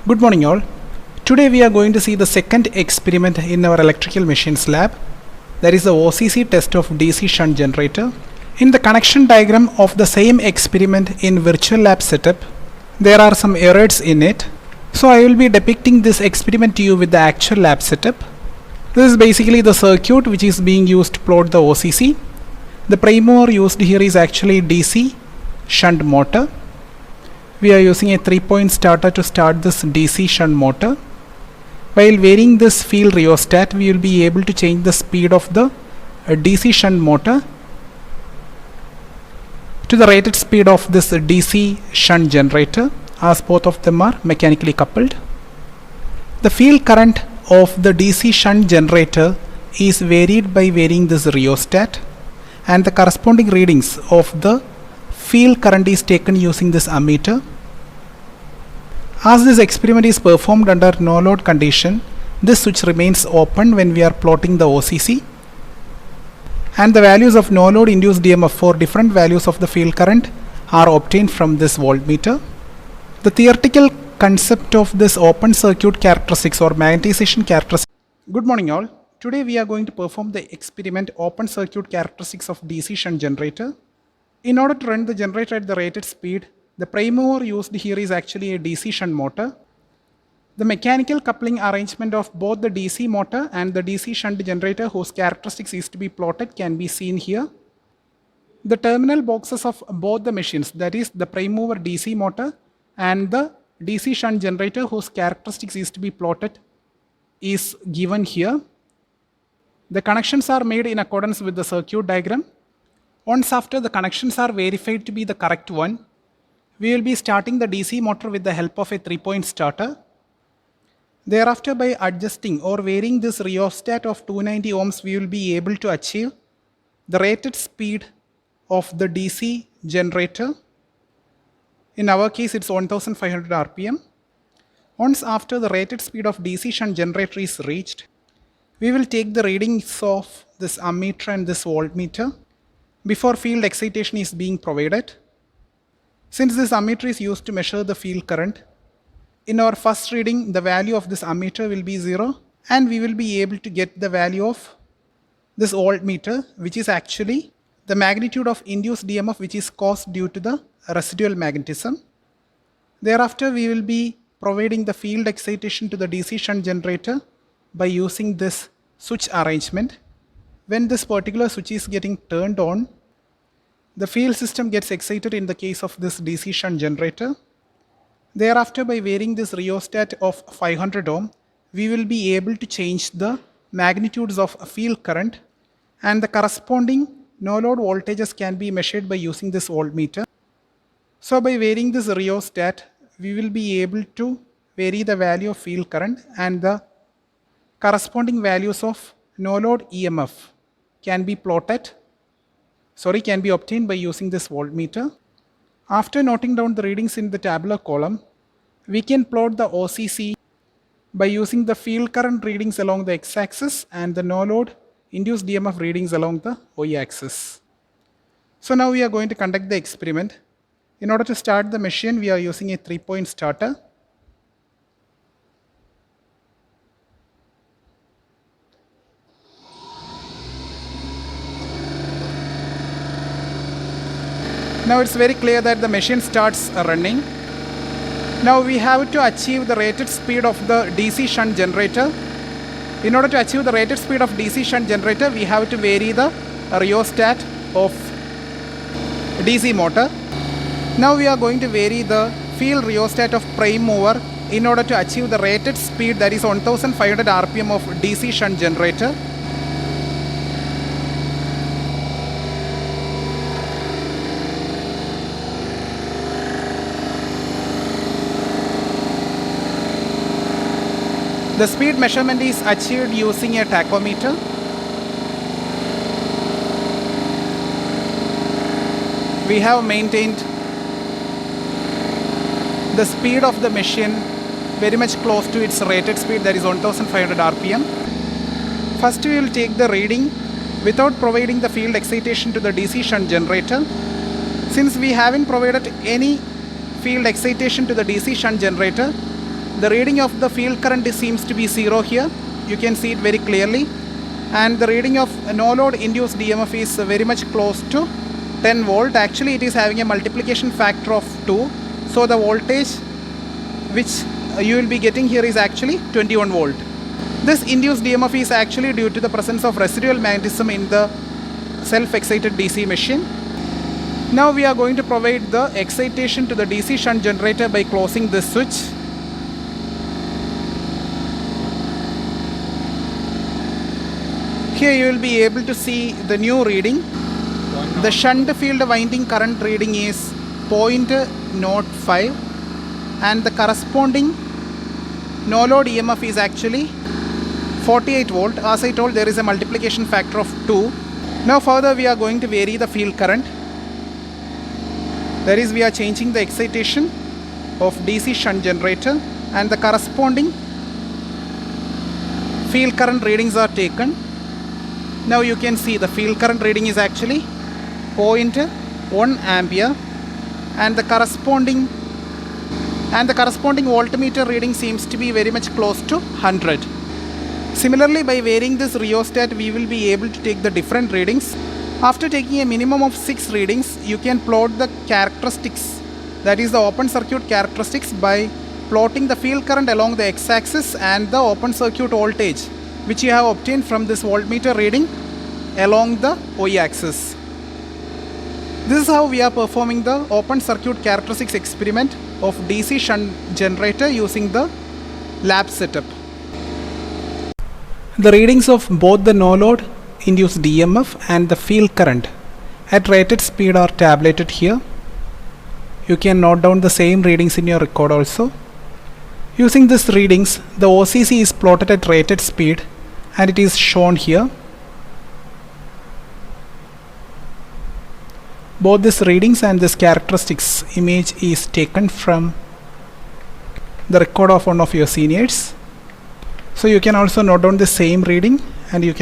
Good morning all. Today we are going to see the second experiment in our electrical machines lab, that is the OCC test of DC shunt generator. In the connection diagram of the same experiment in virtual lab setup, there are some errors in it. So I will be depicting this experiment to you with the actual lab setup. This is basically the circuit which is being used to plot the OCC. The prime mover used here is actually DC shunt motor. We are using a 3-point starter to start this DC shunt motor. While varying this field rheostat, we will be able to change the speed of the DC shunt motor to the rated speed of this DC shunt generator, as both of them are mechanically coupled. The field current of the DC shunt generator is varied by varying this rheostat, and the corresponding readings of the field current is taken using this ammeter. As this experiment is performed under no load condition, this switch remains open when we are plotting the OCC, and the values of no load induced EMF for different values of the field current are obtained from this voltmeter. The theoretical concept of this open circuit characteristics or magnetization characteristics. Good morning all. Today we are going to perform the experiment open circuit characteristics of DC shunt generator. In order to run the generator at the rated speed, the prime mover used here is actually a DC shunt motor. The mechanical coupling arrangement of both the DC motor and the DC shunt generator, whose characteristics is to be plotted, can be seen here. The terminal boxes of both the machines, that is the prime mover DC motor and the DC shunt generator, whose characteristics is to be plotted, is given here. The connections are made in accordance with the circuit diagram. Once after the connections are verified to be the correct one, we will be starting the DC motor with the help of a 3-point starter. Thereafter, by adjusting or varying this rheostat of 290 ohms, we will be able to achieve the rated speed of the DC generator. In our case, it's 1500 RPM. Once after the rated speed of DC shunt generator is reached, we will take the readings of this ammeter and this voltmeter before field excitation is being provided. Since this ammeter is used to measure the field current, in our first reading the value of this ammeter will be 0, and we will be able to get the value of this voltmeter, which is actually the magnitude of induced EMF which is caused due to the residual magnetism. Thereafter, we will be providing the field excitation to the DC shunt generator by using this switch arrangement. When this particular switch is getting turned on, the field system gets excited in the case of this DC shunt generator. Thereafter, by varying this rheostat of 500 ohm, we will be able to change the magnitudes of field current, and the corresponding no load voltages can be measured by using this voltmeter. So by varying this rheostat, we will be able to vary the value of field current, and the corresponding values of no load EMF can be obtained by using this voltmeter. After noting down the readings in the tabular column, we can plot the OCC by using the field current readings along the x-axis and the no load induced EMF readings along the y-axis. So now we are going to conduct the experiment. In order to start the machine, we are using a 3-point starter. Now it's very clear that the machine starts running. Now we have to achieve the rated speed of the DC shunt generator. In order to achieve the rated speed of DC shunt generator, we have to vary the rheostat of DC motor. Now we are going to vary the field rheostat of prime mover in order to achieve the rated speed, that is 1500 RPM of DC shunt generator. The speed measurement is achieved using a tachometer. We have maintained the speed of the machine very much close to its rated speed, that is 1500 RPM. First, we will take the reading without providing the field excitation to the DC shunt generator. Since we haven't provided any field excitation to the DC shunt generator, The reading of the field current seems to be 0 here. You can see it very clearly. And the reading of no load induced EMF is very much close to 10 volt. Actually, it is having a multiplication factor of 2. So the voltage which you will be getting here is actually 21 volt. This induced EMF is actually due to the presence of residual magnetism in the self-excited DC machine. Now we are going to provide the excitation to the DC shunt generator by closing this switch. Here you will be able to see the new reading. The shunt field winding current reading is 0.05 and the corresponding no load EMF is actually 48 volt. As I told, there is a multiplication factor of 2. Now further we are going to vary the field current. That is, we are changing the excitation of DC shunt generator and the corresponding field current readings are taken. Now you can see the field current reading is actually 0.1 ampere and the corresponding voltmeter reading seems to be very much close to 100. Similarly, by varying this rheostat, we will be able to take the different readings. After taking a minimum of 6 readings, you can plot the characteristics, that is the open circuit characteristics, by plotting the field current along the x-axis and the open circuit voltage which you have obtained from this voltmeter reading along the y-axis. This is how we are performing the open circuit characteristics experiment of DC shunt generator using the lab setup. The readings of both the no load induced EMF and the field current at rated speed are tabulated here. You can note down the same readings in your record also. Using these readings, the OCC is plotted at rated speed and it is shown here. Both these readings and this characteristics image is taken from the record of one of your seniors. So you can also note down the same reading and you can